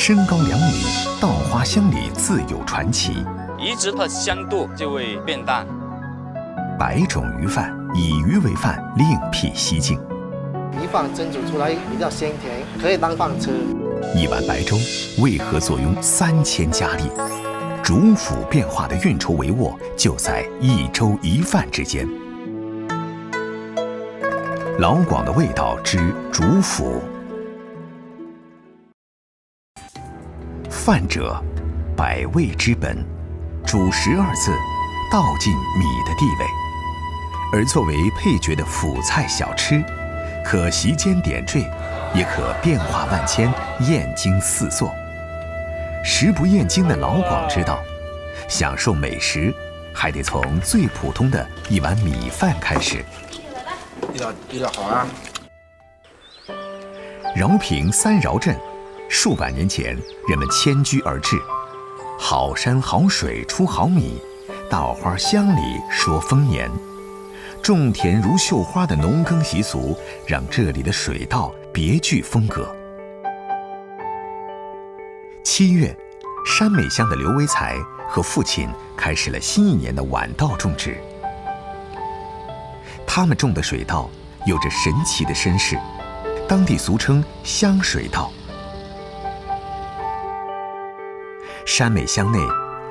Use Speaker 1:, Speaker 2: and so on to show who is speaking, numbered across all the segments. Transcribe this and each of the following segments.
Speaker 1: 身高2米，稻花香里自有传奇。
Speaker 2: 移植它香度就会变淡。
Speaker 1: 白种鱼饭，以鱼为饭，另辟蹊径。
Speaker 3: 鱼饭蒸煮出来比较鲜甜，可以当饭吃。
Speaker 1: 一碗白粥为何坐拥3000佳丽？主辅变化的运筹帷幄就在一粥一饭之间。老广的味道之主辅。饭者，百味之本，主食2字道尽米的地位。而作为配角的辅菜小吃，可席间点缀，也可变化万千，艳惊四座。食不厌精的老广知道，享受美食还得从最普通的一碗米饭开始。
Speaker 3: 比较好啊。
Speaker 1: 饶平3饶镇，数百年前人们迁居而至，好山好水出好米，稻花香里说丰年。种田如绣花的农耕习俗，让这里的水稻别具风格。7月，山美乡的刘维才和父亲开始了新一年的晚稻种植。他们种的水稻有着神奇的身世，当地俗称香水稻。山美乡内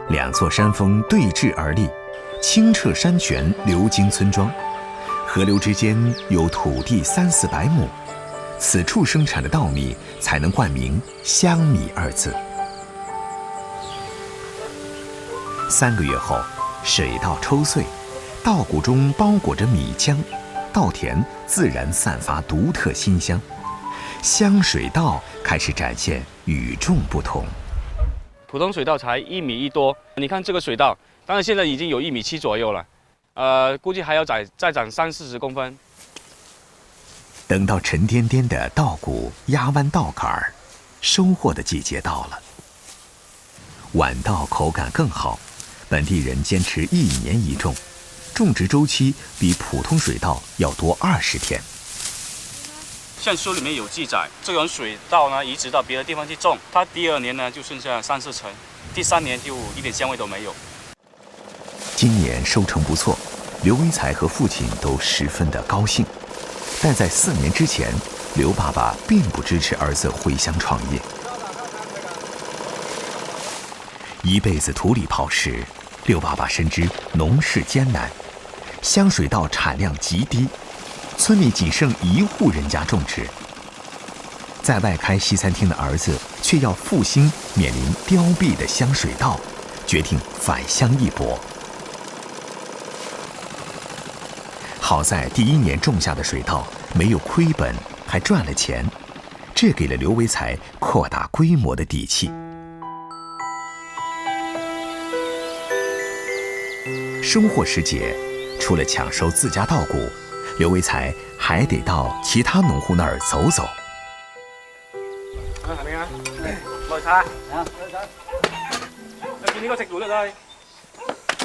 Speaker 1: ，2座山峰对峙而立，清澈山泉流经村庄，河流之间有土地300-400亩，此处生产的稻米才能冠名香米2字。3个月后，水稻抽穗，稻谷中包裹着米浆，稻田自然散发独特馨香，香水稻开始展现与众不同。
Speaker 2: 普通水稻才1米1多，你看这个水稻，当然现在已经有1米7左右了，估计还要再长30-40公分。
Speaker 1: 等到沉甸甸的稻谷压弯稻杆儿，收获的季节到了。晚稻口感更好，本地人坚持1年1种，种植周期比普通水稻要多20天。
Speaker 2: 像书里面有记载，这种水稻呢移植到别的地方去种，它第2年呢就剩下3-4成，第3年就一点香味都没有。
Speaker 1: 今年收成不错，刘维才和父亲都十分的高兴。但在4年之前，刘爸爸并不支持儿子回乡创业。一辈子土里刨食，刘爸爸深知农事艰难，香水稻产量极低，村里仅剩1户人家种植。在外开西餐厅的儿子却要复兴面临凋敝的香水稻，决定返乡一搏。好在第1年种下的水稻没有亏本，还赚了钱，这给了刘维才扩大规模的底气。收获时节，除了抢收自家稻谷，刘维才还得到其他农户那儿走走。
Speaker 2: 係咪啊？來茶啊！你見呢個食糊啦都係。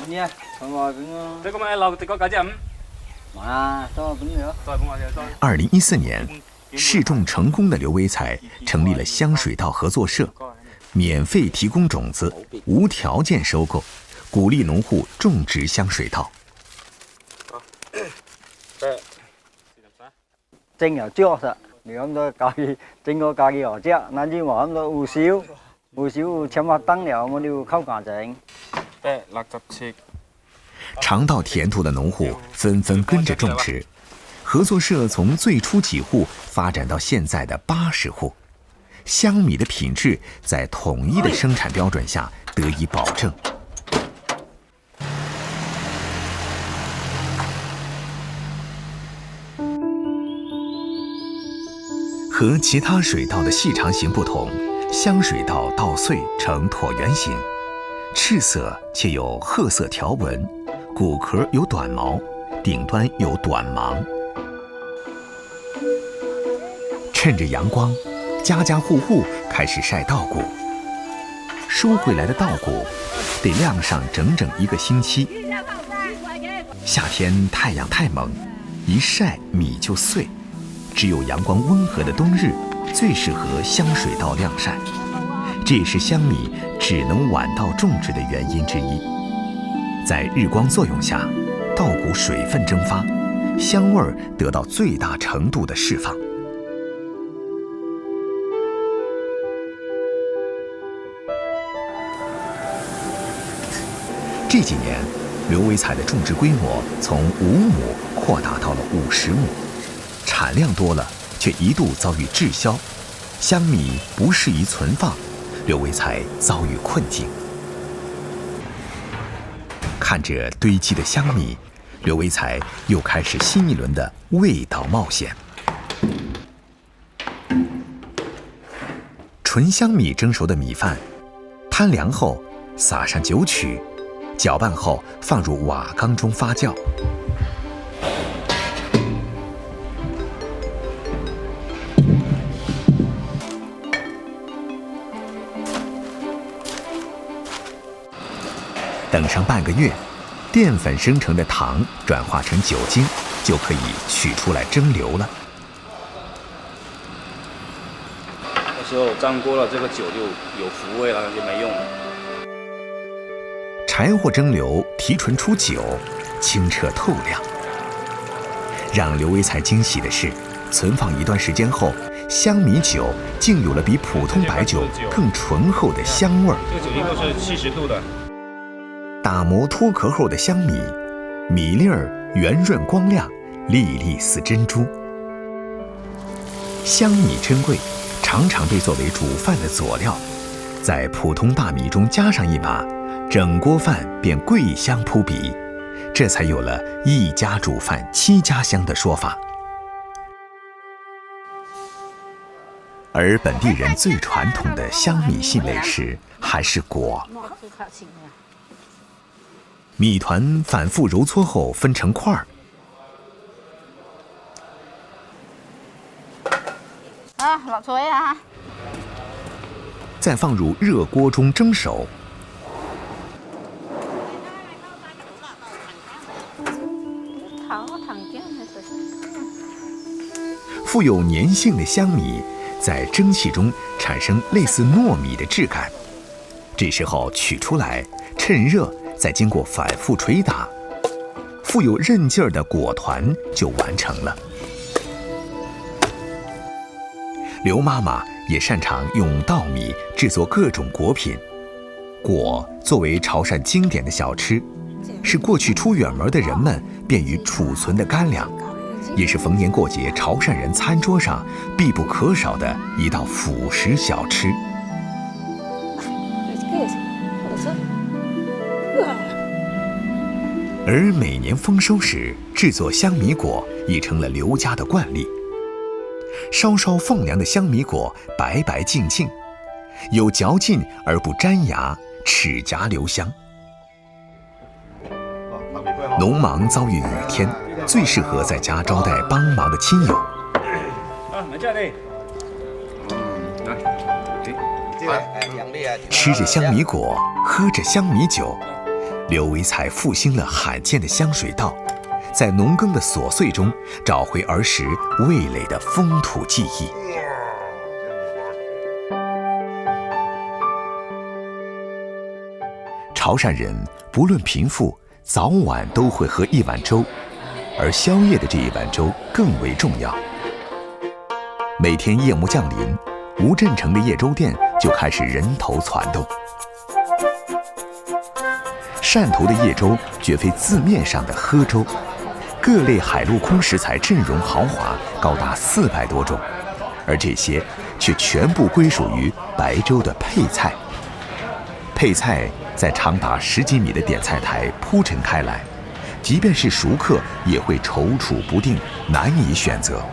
Speaker 4: 咩啊？同我邊個？
Speaker 2: 你咁樣留啲個價錢？
Speaker 4: 啊，多本了。
Speaker 2: 多本我哋多。
Speaker 1: 2014年，试种成功的刘维才成立了香水稻合作社，免费提供种子，无条件收购，鼓励农户种植香水稻。
Speaker 4: 蒸又焦實，你咁多家己整個家己學啫，嗱啲話咁多胡椒請麥燈了，我哋溝乾淨。
Speaker 2: 辣汁切。
Speaker 1: 尝到甜头的农户纷纷跟着种植，合作社从最初几户发展到现在的80户，香米的品质在统一的生产标准下得以保证。和其他水稻的细长型不同，香水稻稻穗呈椭圆形，赤色且有褐色条纹，骨壳有短毛，顶端有短芒。趁着阳光，家家户户开始晒稻谷。收回来的稻谷得晾上整整1个星期。夏天太阳太猛，一晒米就碎。只有阳光温和的冬日最适合香水稻晾晒。这也是香米只能晚稻种植的原因之一。在日光作用下，稻谷水分蒸发，香味得到最大程度的释放。这几年，刘维才的种植规模从5亩扩大到了50亩，产量多了，却一度遭遇滞销，香米不适宜存放，刘维才遭遇困境。看着堆积的香米，刘维才又开始新一轮的味道冒险。纯香米蒸熟的米饭，摊凉后撒上酒曲，搅拌后放入瓦缸中发酵。等上半个月，淀粉生成的糖转化成酒精，就可以取出来蒸馏了。
Speaker 2: 有时候粘锅了，这个酒就有糊味了，就没用了。
Speaker 1: 柴火蒸馏提纯出酒，清澈透亮。让刘维才惊喜的是，存放一段时间后，香米酒竟有了比普通白酒更醇厚的香味儿。
Speaker 2: 这个酒精度是70度的。
Speaker 1: 打磨脱壳后的香米，米粒儿圆润光亮，粒粒似珍珠。香米珍贵，常常被作为煮饭的佐料，在普通大米中加上一把，整锅饭便桂香扑鼻，这才有了一家煮饭7家香的说法。而本地人最传统的香米性美食还是果。米团反复揉搓后分成块儿，
Speaker 5: 落水啊！
Speaker 1: 再放入热锅中蒸熟。富有粘性的香米在蒸汽中产生类似糯米的质感，这时候取出来，趁热再经过反复捶打，富有韧劲儿的果团就完成了。刘妈妈也擅长用稻米制作各种果品。果作为潮汕经典的小吃，是过去出远门的人们便于储存的干粮，也是逢年过节潮汕人餐桌上必不可少的一道辅食小吃。而每年丰收时制作香米果已成了刘家的惯例。稍稍放凉的香米果白白净净，有嚼劲而不粘牙，齿颊留香。农忙遭遇雨天，最适合在家招待帮忙的亲友。吃着香米果，喝着香米酒，刘维才复兴了罕见的香水稻，在农耕的琐碎中找回儿时味蕾的风土记忆。潮汕人不论贫富，早晚都会喝一碗粥，而宵夜的这一碗粥更为重要。每天夜幕降临，吴镇城的夜粥店就开始人头攒动。汕头的夜粥绝非字面上的喝粥，各类海陆空食材阵容豪华，高达400多种，而这些却全部归属于白粥的配菜。配菜在长达10几米的点菜台铺陈开来，即便是熟客也会踌躇不定，难以选择。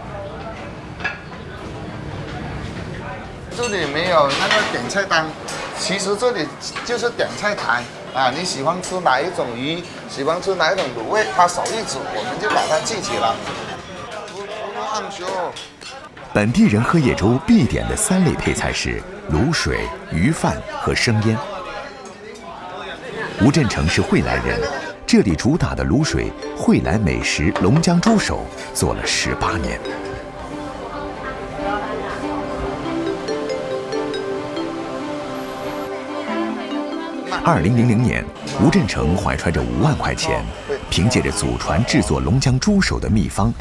Speaker 3: 这里没有那个点菜单，其实这里就是点菜台啊。你喜欢吃哪一种鱼，喜欢吃哪一种卤味，他手一指，我们就把它记起来。
Speaker 1: 本地人喝夜粥必点的3类配菜是卤水、鱼饭和生腌。吴镇城是惠来人，这里主打的卤水惠来美食龙江猪手做了18年。2000年，吴振成怀揣着5万块钱，凭借着祖传制作龙江猪手的秘方，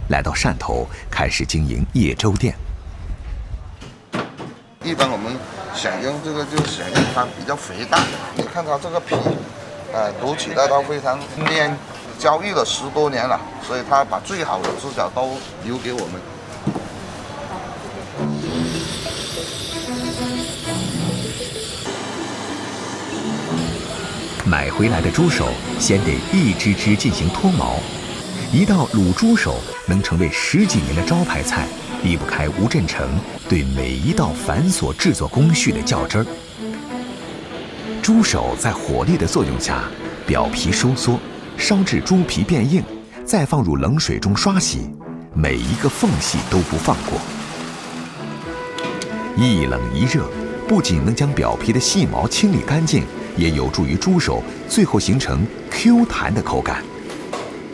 Speaker 1: 来到汕头开始经营叶粥店。
Speaker 3: 一般我们想用这个就想用它比较肥大，你看它这个皮，卤起来它非常黏，交易了10多年了，所以它把最好的猪脚都留给我们。
Speaker 1: 买回来的猪手先得一只只进行脱毛，一道卤猪手能成为10几年的招牌菜，离不开吴振成对每一道繁琐制作工序的较真儿。猪手在火力的作用下，表皮收缩，烧至猪皮变硬，再放入冷水中刷洗，每一个缝隙都不放过。一冷一热，不仅能将表皮的细毛清理干净，也有助于猪手最后形成 Q 弹的口感。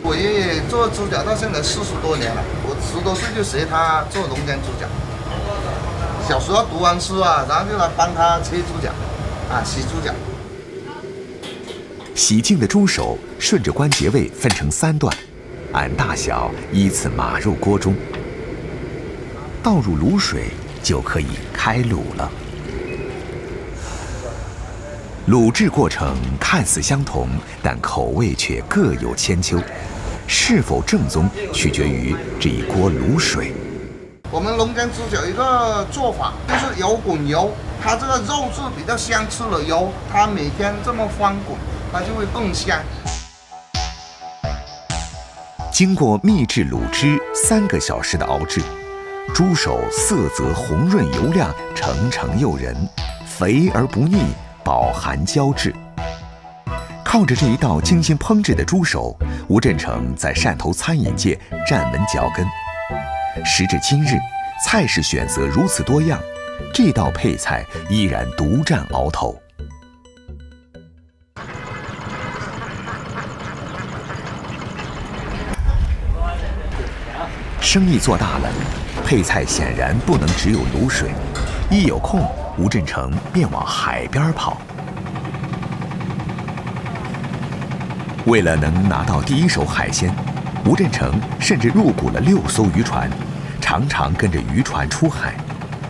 Speaker 3: 我爷爷做猪脚到现在40多年了，我10多岁就学他做龙江猪脚。小时候读完书啊，然后就来帮他切猪脚，洗猪脚。
Speaker 1: 洗净的猪手顺着关节位分成3段，按大小依次码入锅中，倒入卤水就可以开卤了。卤制过程看似相同，但口味却各有千秋，是否正宗取决于这一锅卤水。
Speaker 3: 我们龙江猪脚一个做法就是油滚油，它这个肉质比较香，吃了油，它每天这么翻滚，它就会更香。
Speaker 1: 经过秘制卤汁3个小时的熬制，猪手色泽红润油亮，澄澄诱人，肥而不腻，饱含胶质。靠着这一道精心烹制的猪手，吴振成在汕头餐饮界站稳脚跟。时至今日，菜式选择如此多样，这道配菜依然独占鳌头。生意做大了，配菜显然不能只有卤水，一有空，吴振成便往海边跑。为了能拿到第一手海鲜，吴振成甚至入股了6艘渔船，常常跟着渔船出海，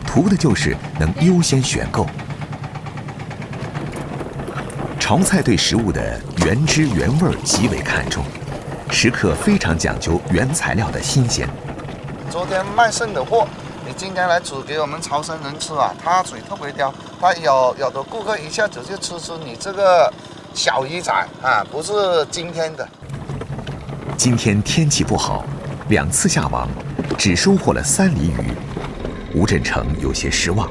Speaker 1: 图的就是能优先选购。潮菜对食物的原汁原味极为看重，时刻非常讲究原材料的新鲜。
Speaker 3: 昨天卖剩的货，你今天来煮给我们潮汕人吃啊，他嘴特别刁，他有的顾客一下子就吃出你这个小鱼仔不是今天的。
Speaker 1: 今天天气不好，2次下网，只收获了3厘鱼，吴振成有些失望。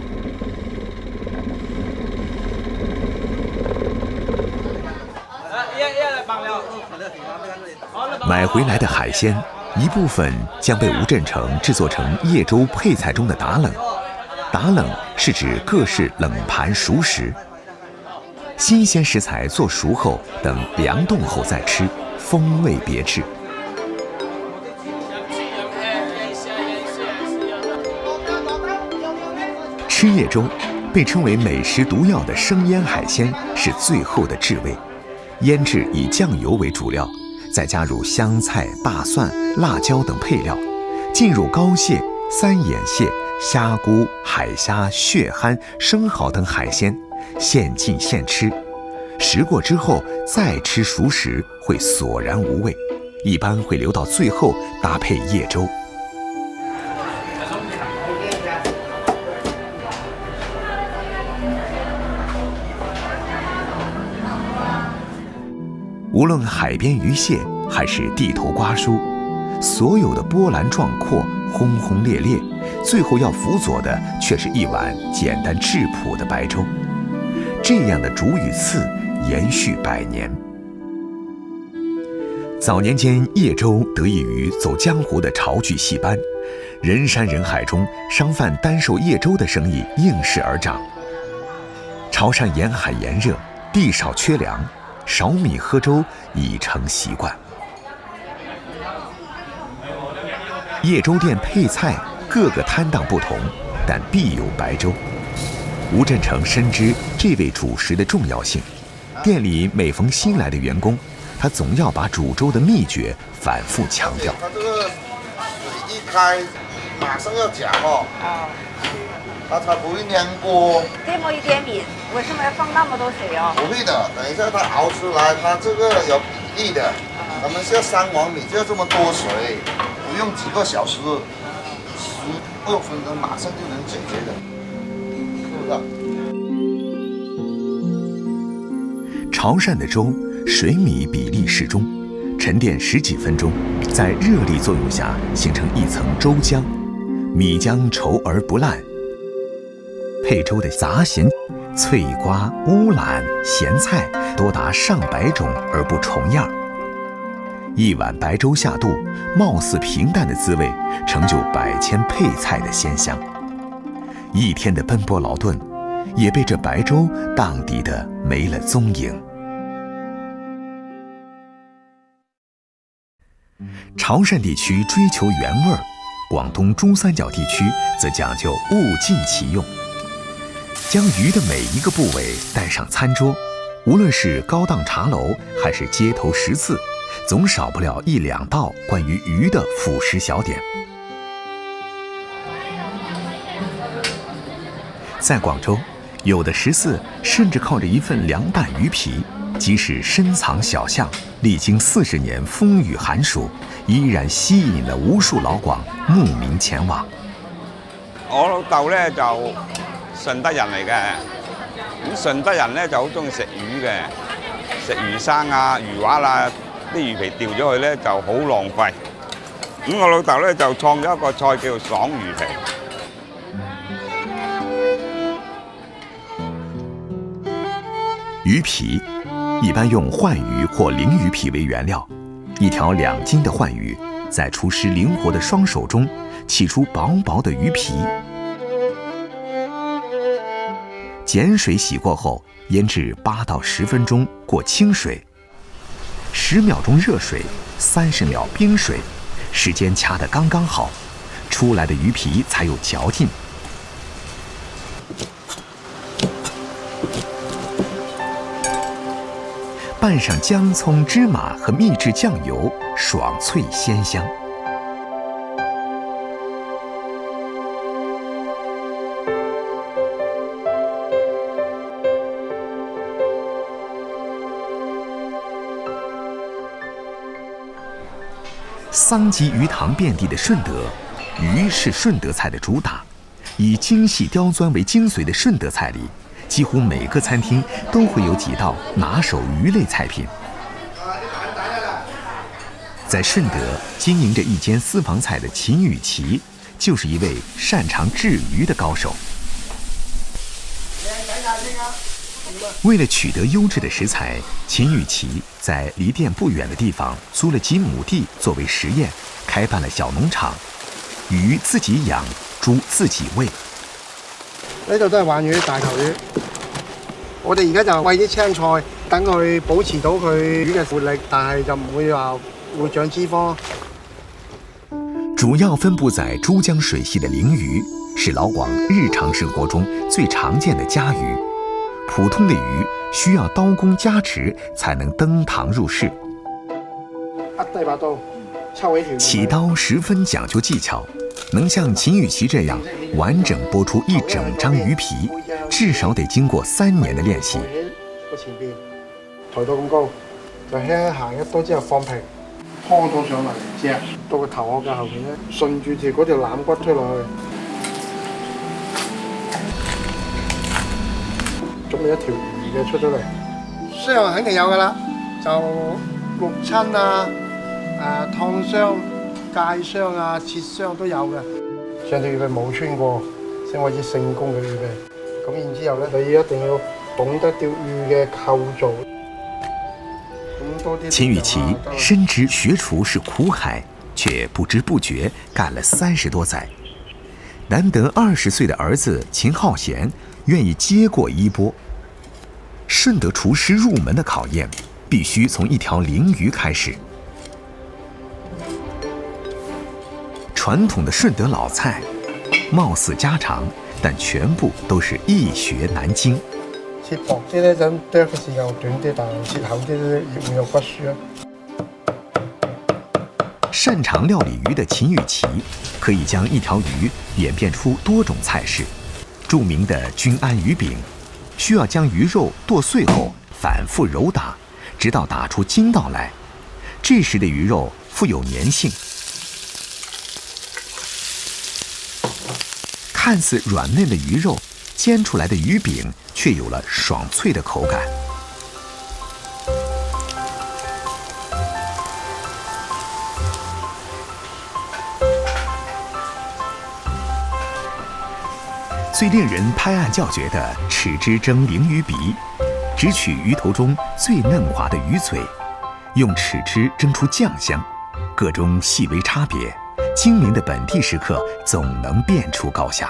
Speaker 1: 买回来的海鲜，一部分将被吴振成制作成叶粥配菜中的打冷。打冷是指各式冷盘熟食，新鲜食材做熟后，等凉冻后再吃，风味别致。吃叶粥，被称为美食毒药的生腌海鲜是最后的至味，腌制以酱油为主料，再加入香菜、大蒜、辣椒等配料，浸入膏蟹、三眼蟹、虾菇、海虾、血蚶、生蚝等海鲜，现浸现吃。食过之后再吃熟食会索然无味，一般会留到最后搭配叶粥。无论海边鱼蟹还是地头瓜蔬，所有的波澜壮阔、轰轰烈烈，最后要辅佐的却是一碗简单质朴的白粥。这样的煮与刺延续100年。早年间，叶粥得益于走江湖的潮剧戏班，人山人海中，商贩单售叶粥的生意应势而长。潮汕沿海炎热，地少缺粮，少米喝粥已成习惯。叶粥店配菜各个摊档不同，但必有白粥。吴振成深知这味主食的重要性，店里每逢新来的员工，他总要把煮粥的秘诀反复强调。
Speaker 3: 它这个水一开，马上要搅哦。它才不会粘锅。
Speaker 6: 这么一点米，为什么要放那么多水哦？
Speaker 3: 不会的，等一下它熬出来，它这个有比例的。咱们是要3碗米就要这么多水，不用几个小时，12分钟马上就能解决的，是不
Speaker 1: 是？潮汕的粥水米比例适中，沉淀10几分钟，在热力作用下形成一层粥浆，米浆稠而不烂。配粥的杂咸、脆瓜、乌兰、咸菜多达上百种而不重样。一碗白粥下肚，貌似平淡的滋味，成就百千配菜的鲜香。一天的奔波劳顿，也被这白粥荡涤得没了踪影。潮汕地区追求原味儿，广东珠三角地区则讲究物尽其用。将鱼的每一个部位带上餐桌，无论是高档茶楼还是街头食肆，总少不了1、2道关于鱼的辅食小点。在广州，有的食肆甚至靠着一份凉拌鱼皮，即使深藏小巷，历经40年风雨寒暑，依然吸引了無數老廣慕名前往。
Speaker 7: 我老豆咧就順德人嚟嘅，咁順德人咧就好中意食魚嘅，食魚生啊、魚滑啦，啲魚皮掉咗去咧就好浪費。咁我老豆咧就創咗一個菜叫做爽魚皮。
Speaker 1: 魚皮一般用鲩魚或鲮魚皮為原料，一條2斤的鲩魚，在廚師靈活的雙手中淥出薄薄的魚皮。碱水洗過後，醃製8到10分鐘過清水，10秒鐘熱水，30秒冰水，時間掐得剛剛好，出來的魚皮才有嚼勁。拌上姜、葱、芝麻和秘制醬油，爽脆鮮香。桑基鱼塘遍地的順德，魚是順德菜的主打。以精細刁鑽為精髓的順德菜裡，幾乎每個餐廳都會有幾道拿手魚類菜品。在順德經營着一間私房菜的秦雨琪，就是一位擅長製魚的高手。為了取得優質的食材，秦雨琪在離店不遠的地方租了幾畝地作為實驗，開辦了小農場，魚自己養，豬自己餵。
Speaker 8: 呢度都係鯇魚、大頭魚。我哋而家就餵啲青菜，等佢保持到佢魚嘅活力，但係就唔會話會長脂肪。
Speaker 1: 主要分布在珠江水系的鲮魚，是老廣日常生活中最常見的家魚。普通的魚需要刀工加持才能登堂入室。
Speaker 8: 第把刀，抽起條。
Speaker 1: 起刀十分講究技巧，能像秦雨琪這樣完整剝出一整張魚皮，至少得經過3年的練習。
Speaker 8: 個前邊抬到咁高，就輕輕行一刀之後放平，拖到上嚟隻到個頭殼嘅後邊咧，順住嗰條腩骨推落去。咁咪一條魚嘅出咗嚟，傷肯定有㗎啦，就焗親啊、燙傷、戒傷啊、切傷都有嘅。上條魚皮冇穿過，先為之成功嘅魚皮。咁然之後咧，你一定要懂得釣魚嘅構造。
Speaker 1: 秦雨琪深知學廚是苦海，卻不知不覺幹了30多載。難得20歲的兒子秦浩賢願意接過衣缽。順德廚師入門的考驗，必須從一條鲮魚開始。傳統的順德老菜，貌似家常，但全部都是易學難精。
Speaker 8: 切切薄啲咧，咁剁嘅時候短啲，但係切厚啲咧亦會有骨疏啊。
Speaker 1: 擅長料理魚的秦雨琪，可以將一條魚演變出多種菜式。著名的均安魚餅，需要將魚肉剁碎後反覆揉打，直到打出筋道來。這時的魚肉富有粘性，看似軟嫩的魚肉，煎出來的魚餅卻有了爽脆的口感。最令人拍案叫絕的豉汁蒸鯪魚鼻，只取魚頭中最嫩滑的魚嘴，用豉汁蒸出醬香，個中細微差別，精明的本地食客總能辨出高下。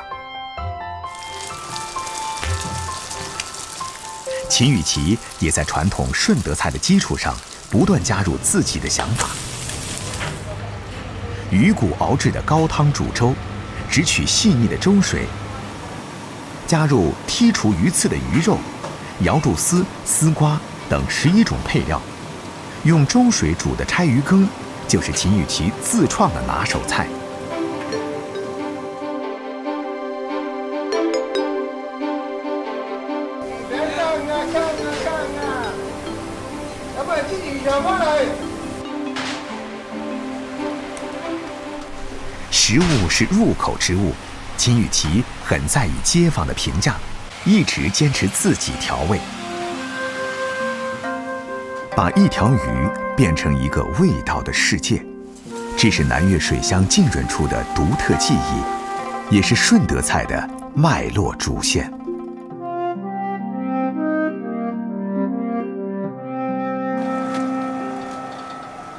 Speaker 1: 秦雨琪也在傳統順德菜的基礎上，不斷加入自己的想法。魚骨熬製的高湯煮粥，只取細膩的粥水，加入剔除魚刺的魚肉、瑤柱絲、絲瓜等11種配料，用粥水煮的拆魚羹，就是秦雨琪自創的拿手菜。食物是入口之物，秦雨琪很在意街坊的評價，一直堅持自己調味，把一條魚變成一個味道的世界，這是南粵水鄉浸潤出的獨特技藝，也是順德菜的脈絡主線。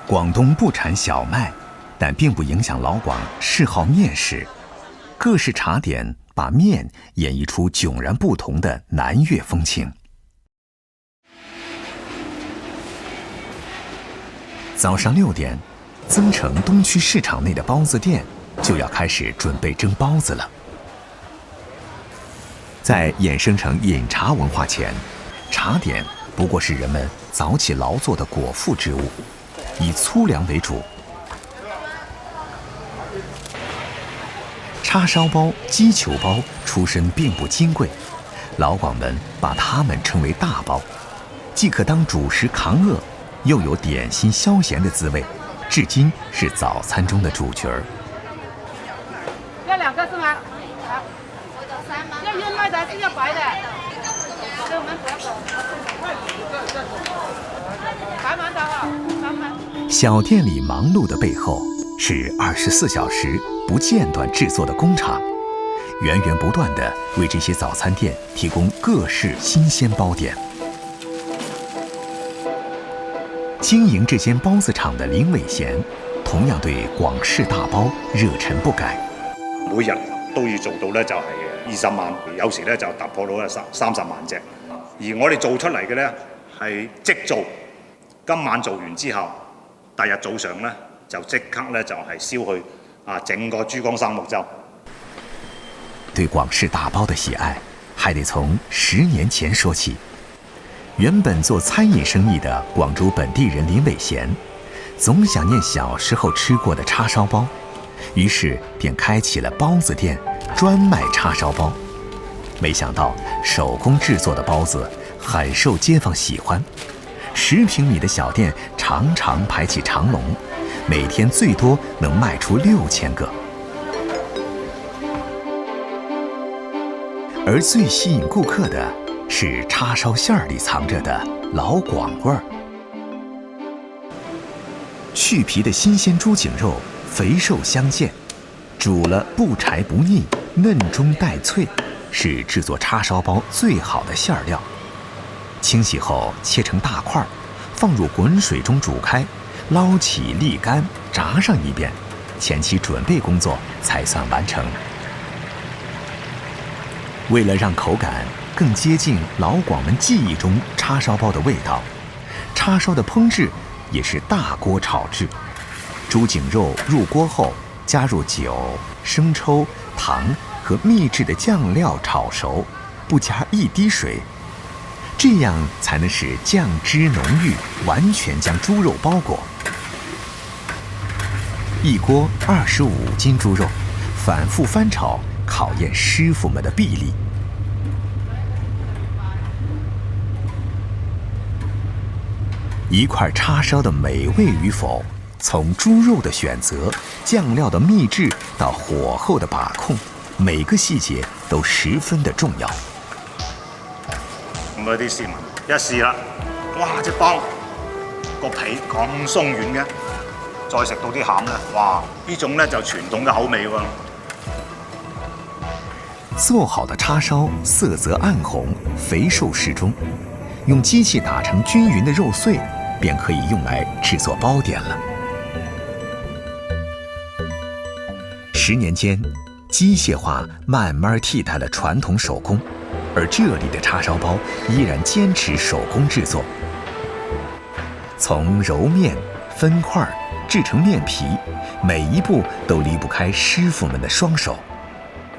Speaker 1: 廣東不產小麥，但並不影響老廣嗜好麵食。各式茶點把麵演繹出迥然不同的南粵風情。早上6點，增城東區市場內的包子店就要開始準備蒸包子了。在衍生成飲茶文化前，茶點不過是人們早起勞作的果腹之物，以粗糧為主。叉燒包、雞球包出身並不金貴，老廣們把它們稱為大包，既可當主食扛餓，又有點心消閒的滋味，至今是早餐中的主角。
Speaker 6: 要2個是嗎？好，要燕麥的還是要白的？給我們不要走。白饅頭啊，3碗。
Speaker 1: 小店裡忙碌的背後，是24小時不間斷製作的工廠，源源不斷地為這些早餐店提供各式新鮮包點。經營這間包子廠的林偉賢，同樣對廣式大包熱忱不改。
Speaker 9: 每日都要做到咧，就係20萬，有時咧就突破到30萬隻。而我哋做出嚟嘅咧係即做，今晚做完之後，第日早上咧就即刻咧就係燒去整個珠江三角洲。
Speaker 1: 對廣式大包的喜愛，還得從10年前說起。原本做餐飲生意的廣州本地人林偉賢，總想念小時候吃過的叉燒包，於是便開啟了包子店，專賣叉燒包。沒想到手工製作的包子很受街坊喜歡，10平米的小店常常排起長龍，每天最多能賣出6000個。而最吸引顧客的是叉燒餡裡藏着的老廣味兒。去皮的新鮮豬頸肉肥瘦相間，煮了不柴不膩，嫩中帶脆，是製作叉燒包最好的餡料。清洗後切成大塊，放入滾水中煮開，撈起瀝乾，炸上一遍，前期準備工作才算完成。為了讓口感更接近老廣們記憶中叉燒包的味道，叉燒的烹製也是大鍋炒製。豬頸肉入鍋後，加入酒、生抽、糖和秘製的醬料炒熟，不加一滴水。这样才能使酱汁浓郁，完全将猪肉包裹。一锅25斤猪肉，反复翻炒，考验师傅们的臂力。一块叉烧的美味与否，从猪肉的选择、酱料的秘制到火候的把控，每个细节都十分的重要。
Speaker 9: 咁嗰啲市民一試啦，哇！隻包個皮咁鬆軟嘅，再食到啲餡咧，哇！呢種咧就傳統嘅口味喎。
Speaker 1: 做好的叉燒色澤暗紅，肥瘦適中，用機器打成均勻的肉碎，便可以用來製作包點了。10年間，機械化慢慢替代了傳統手工，而這裡的叉燒包依然堅持手工製作。從揉麵、分塊、製成麵皮，每一步都離不開師傅們的雙手。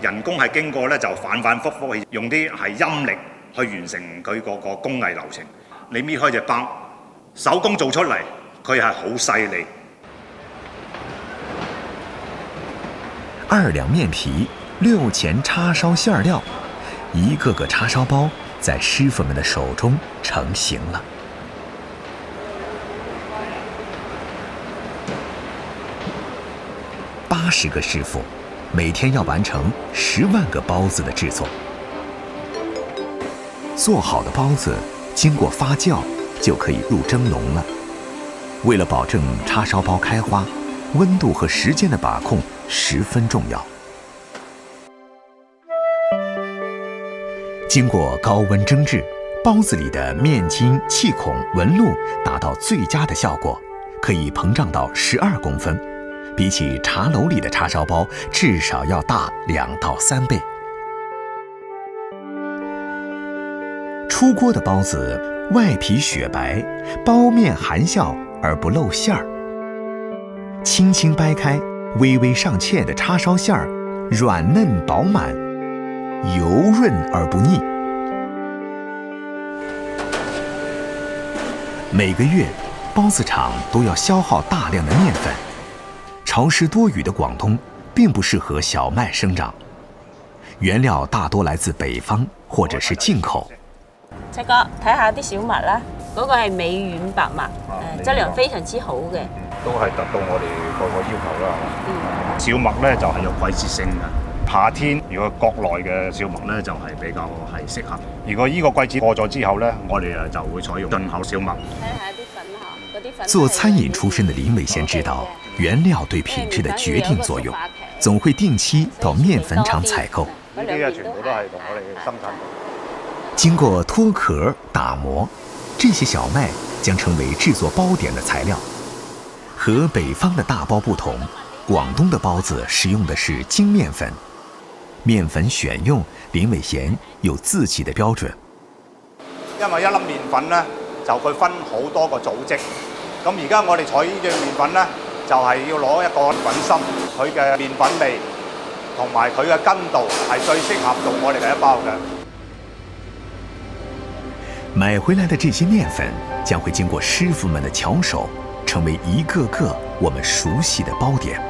Speaker 9: 人工係經過咧就反反覆覆用啲係陰力去完成佢嗰個工藝流程。你搣開隻包，手工做出嚟，佢係好細膩。
Speaker 1: 2兩麵皮，6錢叉燒餡料，一個個叉燒包在師傅們的手中成型了。80個師傅，每天要完成10萬個包子的製作。做好的包子經過發酵就可以入蒸籠了。為了保證叉燒包開花，溫度和時間的把控十分重要。經過高溫蒸製，包子裡的面筋、氣孔、紋路達到最佳的效果，可以膨脹到12公分，比起茶樓裡的叉燒包至少要大2到3倍。出鍋的包子外皮雪白，包面含笑而不露餡兒。輕輕掰開，微微上芡的叉燒餡兒，軟嫩飽滿，油潤而不膩。每個月，包子廠都要消耗大量的麵粉。潮濕多雨的廣東並不適合小麥生長，原料大多來自北方或者是進口。
Speaker 10: 七哥，睇下啲小麥啦，嗰個係美遠白麥，質量非常之好嘅。
Speaker 9: 都係達到我哋個要求啦。小麥咧就係有季節性嘅，夏天如果國內嘅小麥咧就係比較係適合。如果呢個季節過咗之後咧，我哋就會採用進口小麥。
Speaker 10: 睇下啲粉嚇，嗰啲粉。
Speaker 1: 做餐飲出身的林偉賢知道，原料對品質的決定作用，總會定期到麵粉廠採購。
Speaker 9: 呢啲全部都係同我哋生產。
Speaker 1: 經過脫殼打磨，這些小麥將成為製作包點的材料。和北方的大包不同，廣東的包子使用的是精麵粉。麵粉選用，林偉賢有自己的標準。
Speaker 9: 因為一粒麵粉呢，就佢分好多個組織。咁而家我哋採呢隻麵粉呢，就係要攞一個粉心，佢嘅麵粉味同埋佢嘅筋度係最適合做我哋嘅一包嘅。
Speaker 1: 買回來的這些麵粉將會經過師傅們的巧手，成為一個個我們熟悉的包點。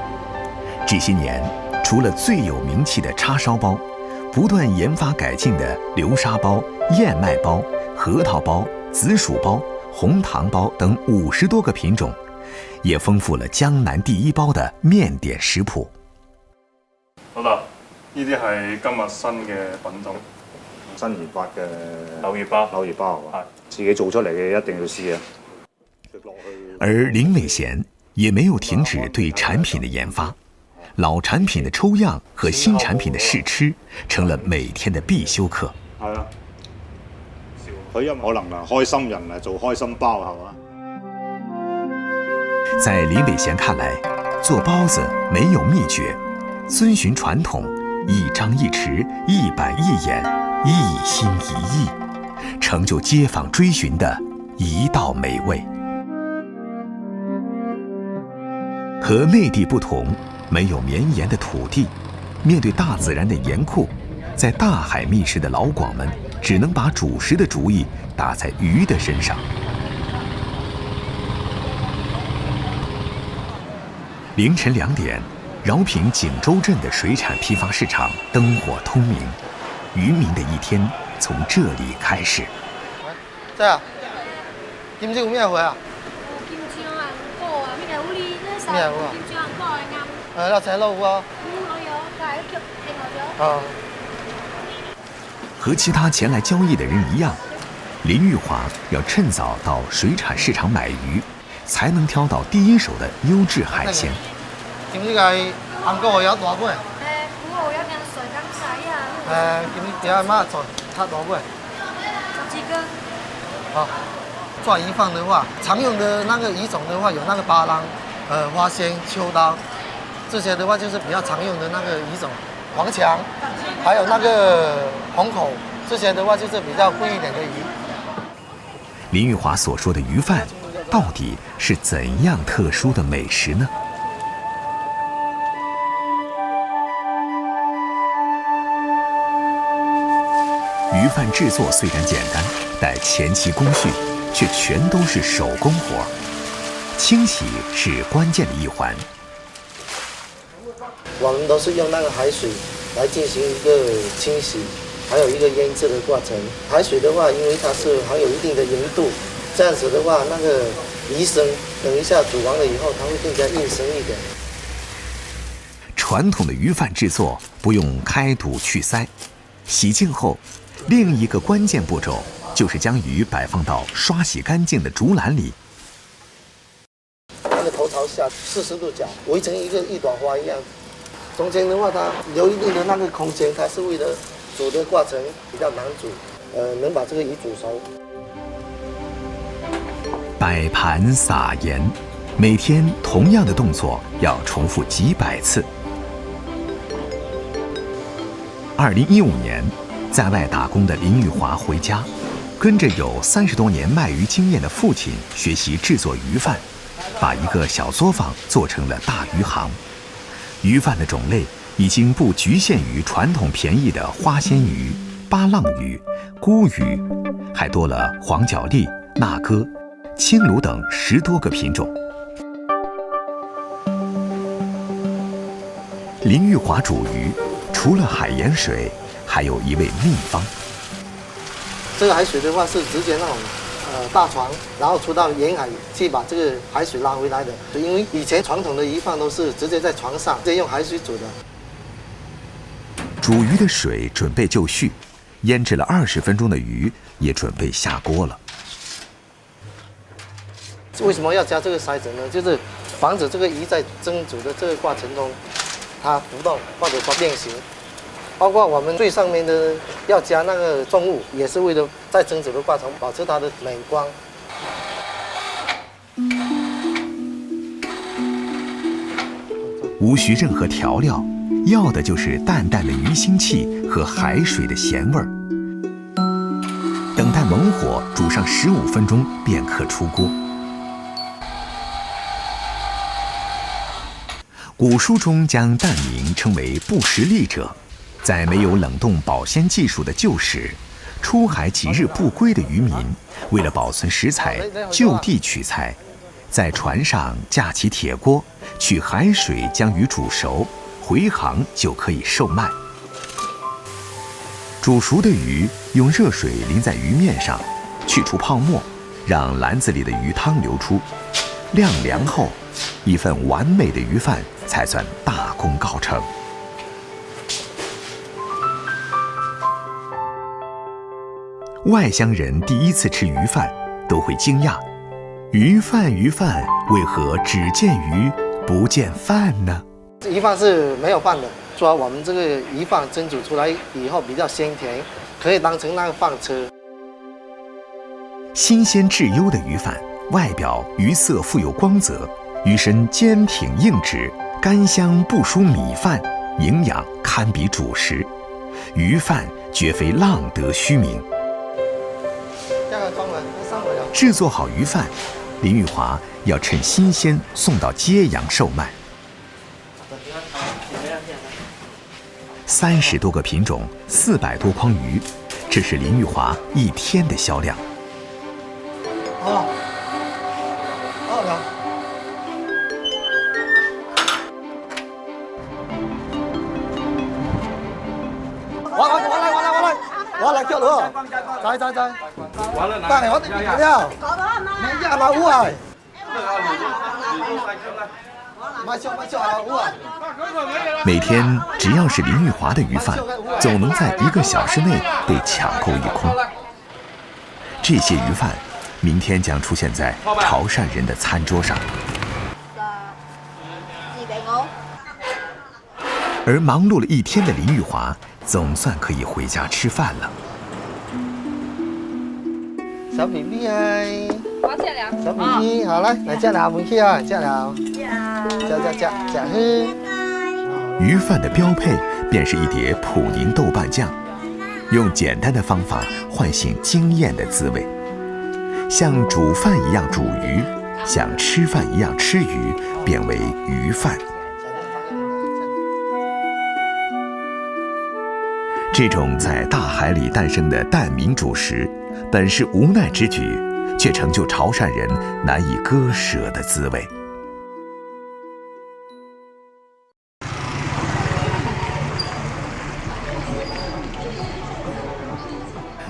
Speaker 1: 這些年，除了最有名氣的叉燒包，不斷研發改進的流沙包、燕麥包、核桃包、紫薯包、紅糖包等50多個品種，也豐富了江南第一包的麵點食譜。
Speaker 11: 好啦，呢啲係今日新嘅品種。
Speaker 9: 新研發嘅
Speaker 11: 柳葉包，
Speaker 9: 柳葉包係嘛？自己做出嚟嘅一定要試啊！
Speaker 1: 而林偉賢也沒有停止對產品的研發，老產品的抽樣和新產品的試吃成了每天的必修課。
Speaker 9: 係啊，佢有可能啊，開心人啊做開心包係嘛？
Speaker 1: 在林偉賢看來，做包子沒有秘訣，遵循傳統，一張一弛，一板一眼，一心一意，成就街坊追尋的一道美味。和內地不同，沒有綿延的土地，面對大自然的嚴酷，在大海觅食的老广们只能把主食的主意打在鱼的身上。凌晨2点，饶平景州镇的水产批发市场灯火通明，渔民的一天从这里开始。
Speaker 8: 真啊？金蕉有咩货啊？
Speaker 6: 金蕉啊，果啊，咩好哩？
Speaker 8: 咩好啊？
Speaker 6: 金蕉啊，果啊啱。
Speaker 8: 那仔撈啊？
Speaker 6: 我有，但係叫另外咗。
Speaker 8: 啊。
Speaker 1: 和其他前来交易的人一样，林玉华要趁早到水产市場買魚，才能挑到第一手的優質海鮮。
Speaker 8: 知唔知係韓國有大杯？
Speaker 6: 古蠔有條水咁仔啊。
Speaker 8: 知唔知有乜做太大杯？
Speaker 6: 幾個？
Speaker 8: 好，抓魚飯的話，常用的那個魚種的話有那個巴郎、花鮮、秋刀，這些的話就是比較常用的那個魚種。黃強，還有那個紅口，這些的話就是比較貴一點的魚。
Speaker 1: 林玉華所說的魚飯，到底是怎樣特殊的美食呢？魚飯製作雖然簡單，但前期工序卻全都是手工活。清洗是關鍵的一環。
Speaker 12: 我們都是用那個海水來進行一個清洗，還有一個醃製的過程。海水的話，因為它是含有一定的鹽度，這樣子的話，那個魚身等一下煮完了以後，它會更加硬身一點。
Speaker 1: 傳統的魚飯製作不用開肚去鰓，洗淨後，另一個關鍵步驟就是將魚擺放到刷洗乾淨的竹籃裡。
Speaker 12: 那個頭朝下，40度角，圍成一朵花一樣。中間的話，它留一定的那個空間，它是為了煮的過程比較難煮，能把這個魚煮熟。
Speaker 1: 擺盤撒鹽，每天同樣的動作要重複幾百次。2015年，在外打工的林玉華回家，跟着有30多年賣魚經驗的父親學習製作魚飯，把一個小作坊做成了大魚行。魚飯的種類已經不局限於傳統便宜的花鮮魚、巴浪魚、鲈魚，還多了黃角鱺、鈉哥、青鱸等10多個品種。林玉華煮魚，除了海鹽水，還有一味秘方。
Speaker 12: 這個海水的話是直接那種大船，然後出到沿海去把這個海水拉回來的。因為以前傳統的魚飯都是直接在船上，直接用海水煮的。
Speaker 1: 煮魚的水準備就緒，醃製了20分鐘的魚也準備下鍋了。
Speaker 12: 為什麼要加這個篩子呢？就是防止這個魚在蒸煮的這個過程中，它浮動或者說變形。包括我們最上面的要加那個重物，也是為了在蒸煮的過程保持它的美觀。
Speaker 1: 無需任何調料，要的就是淡淡的魚腥氣和海水的鹹味兒。等待猛火煮上15分鐘便可出鍋。古書中將蛋明稱為不食利者。在沒有冷凍保鮮技術的舊時，出海幾日不歸的漁民，為了保存食材，就地取材，在船上架起鐵鍋，取海水將魚煮熟，回航就可以售賣。煮熟的魚用熱水淋在魚面上，去除泡沫，讓籃子裡的魚湯流出，晾涼後，一份完美的魚飯才算大功告成。外鄉人第一次吃魚飯都會驚訝，魚飯為何只見魚不見飯呢？
Speaker 12: 魚飯是沒有飯的，說我們這個魚飯蒸煮出來以後比較鮮甜，可以當成那個飯吃。
Speaker 1: 新鮮質優的魚飯，外表魚色富有光澤，魚身堅挺硬直，甘香不輸米飯，營養堪比主食。魚飯絕非浪得虛名。製作好魚飯，林玉華要趁新鮮送到揭陽售賣。30多个品种，400多筐鱼，这是林玉华一天的销量。
Speaker 12: 我来叫了，在，但係我哋唔要，你一老烏啊！
Speaker 1: 每天只要是林玉华的鱼贩，总能在1个小时内被抢购一空。这些鱼贩，明天将出现在潮汕人的餐桌上。而忙碌了一天的林玉华，总算可以回家吃饭了。
Speaker 12: 小 BB 啊！
Speaker 6: 我吃了。
Speaker 12: 小 BB， 好来吃了，回去啊，吃了。吃。
Speaker 1: 鱼饭的标配便是一碟普宁豆瓣酱，用简单的方法唤醒惊艳的滋味。像煮饭一样煮鱼，像吃饭一样吃鱼，变为鱼饭。这种在大海里诞生的蛋民主食，本是无奈之举，却成就潮汕人难以割舍的滋味。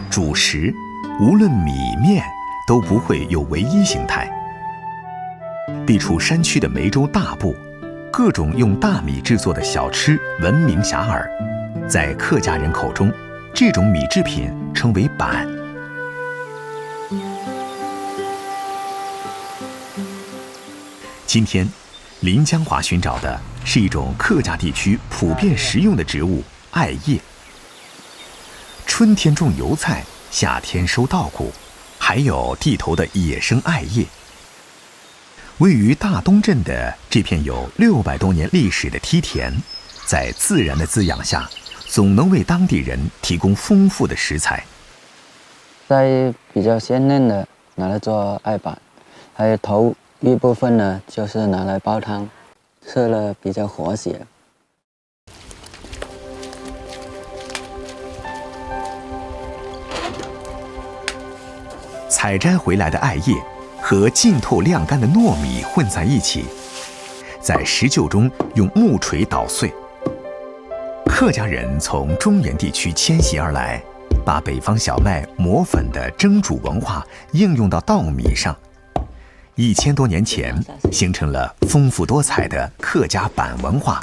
Speaker 1: 主食，无论米面都不会有唯一形态。地处山区的梅州大部，各种用大米制作的小吃闻名遐迩。在客家人口中，这种米制品称为板。今天，林江华寻找的是一种客家地区普遍食用的植物——艾叶。春天种油菜，夏天收稻谷，还有地头的野生艾叶。位于大东镇的这片有600多年历史的梯田，在自然的滋养下，总能为当地人提供丰富的食材。
Speaker 4: 在比较鲜嫩的拿来做艾板，还有头一部分呢，就是拿来煲汤，吃了比较活血。
Speaker 1: 采摘回来的艾叶和浸透晾干的糯米混在一起，在石臼中用木锤捣碎。客家人从中原地区迁徙而来，把北方小麦磨粉的蒸煮文化应用到稻米上。1000多年前，形成了丰富多彩的客家板文化。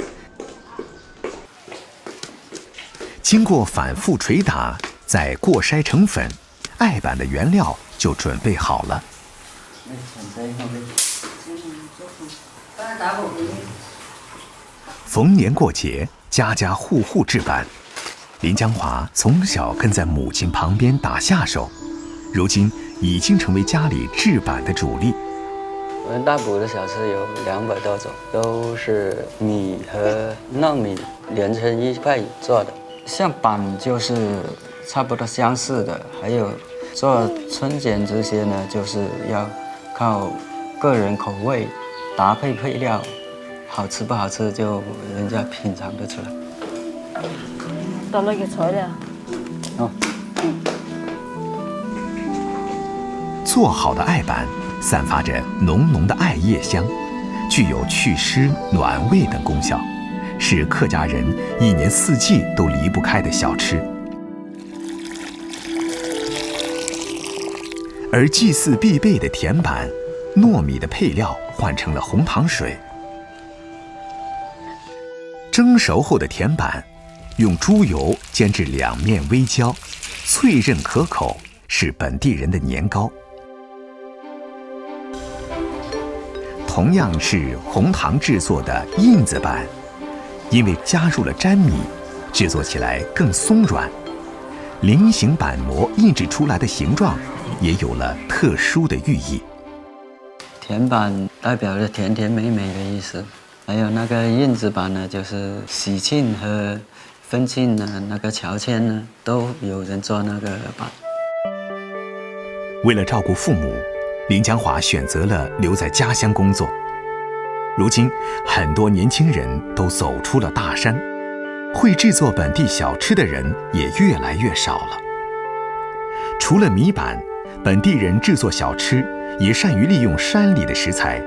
Speaker 1: 经过反复捶打，再过筛成粉，艾板的原料就准备好了。逢年过节，家家户户制板。林江华从小跟在母亲旁边打下手，如今已经成为家里制板的主力。
Speaker 4: 我们大埔的小吃有200多种，都是米和糯米连成一块做的。像板就是差不多相似的，还有做春卷这些呢，就是要靠个人口味搭配配料，好吃不好吃就人家品尝得出来。
Speaker 10: 到那个材料。
Speaker 1: 做好的艾板散发着浓浓的艾叶香，具有祛湿、暖胃等功效，是客家人一年4季都离不开的小吃。而祭祀必备的甜板，糯米的配料换成了红糖水。蒸熟后的甜板，用猪油煎至两面微焦，脆韧可口，是本地人的年糕。同样是红糖制作的印子板，因为加入了粘米，制作起来更松软。菱形板模印制出来的形状，也有了特殊的寓意。
Speaker 4: 甜板代表着甜甜美美的意思，还有那个印子板呢，就是喜庆和婚庆呢，那个乔迁呢，都有人做那个板。
Speaker 1: 为了照顾父母，林江华选择了留在家乡工作。如今，很多年轻人都走出了大山，会制作本地小吃的人也越来越少了。除了米板，本地人制作小吃也善于利用山里的食材。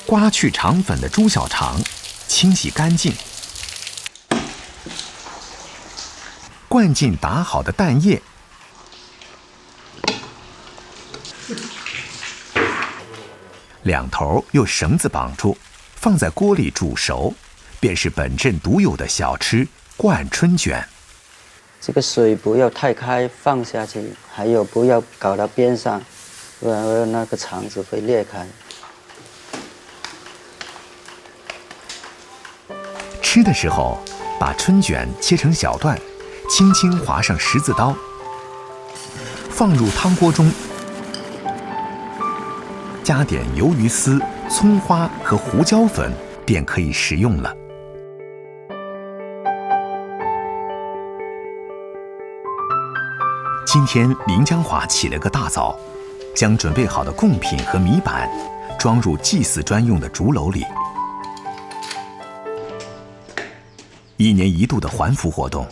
Speaker 1: 刮去肠粉的猪小肠，清洗干净，灌进打好的蛋液，两头用绳子绑住，放在锅里煮熟，便是本镇独有的小吃灌春卷。
Speaker 4: 这个水不要太开，放下去，还有不要搞到边上，不然那个肠子会裂开。
Speaker 1: 吃的时候，把春卷切成小段，轻轻划上十字刀，放入汤锅中，加点鱿鱼丝、葱花和胡椒粉，便可以食用了。今天林江华起了个大早，将准备好的贡品和米板装入祭祀专用的竹篓里。1年1度的环福活动，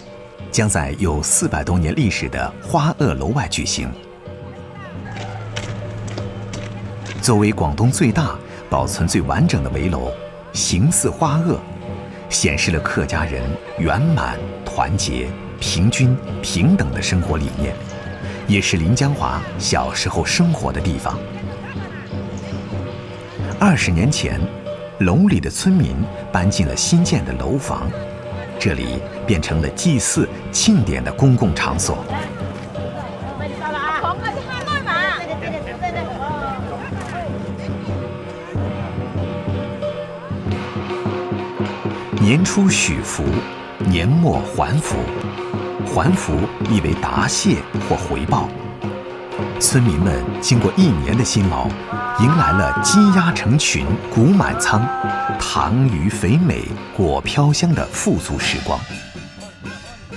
Speaker 1: 将在有400多年历史的花萼楼外举行。作为广东最大、保存最完整的围楼，形似花萼，显示了客家人圆满、团结、平均、平等的生活理念，也是林江华小时候生活的地方。20年前，楼里的村民搬进了新建的楼房，这里变成了祭祀、庆典的公共场所。年初许福，年末还福。还福意为答谢或回报。村民们经过1年的辛劳，迎来了鸡鸭成群、谷满仓、糖鱼肥美、果飘香的富足时光。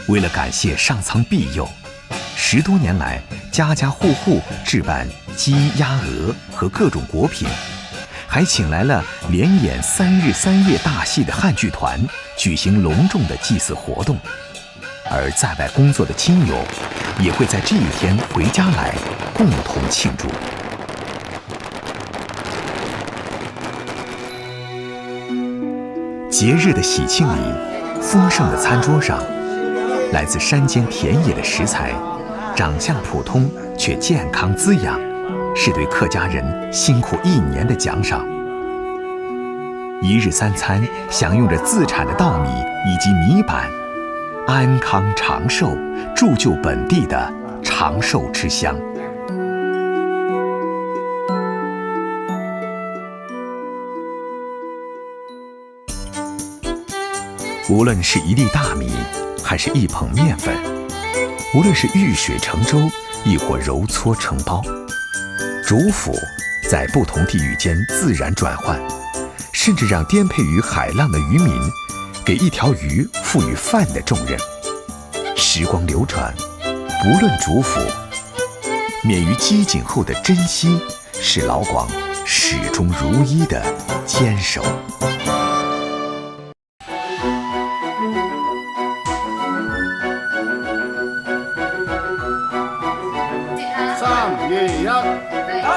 Speaker 1: 为了感谢上苍庇佑，10多年来，家家户户置办鸡、鸭、鹅和各种果品，还请来了连演3日3夜大戏的汉剧团，举行隆重的祭祀活动。而在外工作的亲友也会在这一天回家来，共同庆祝。节日的喜庆里，丰盛的餐桌上，来自山间田野的食材，长相普通却健康滋养，是对客家人辛苦1年的奖赏。1日3餐享用着自产的稻米以及米板，安康长寿，铸就本地的长寿之乡。无论是1粒大米，还是1捧面粉，无论是遇水成舟，亦或揉搓成包，主腐在不同地域间自然转换，甚至让颠沛于海浪的渔民给一条鱼赋予饭的重任。时光流转，不论主腐，免于饥馑后的珍惜，是老广始终如一的坚守。
Speaker 8: 3、2、1，走！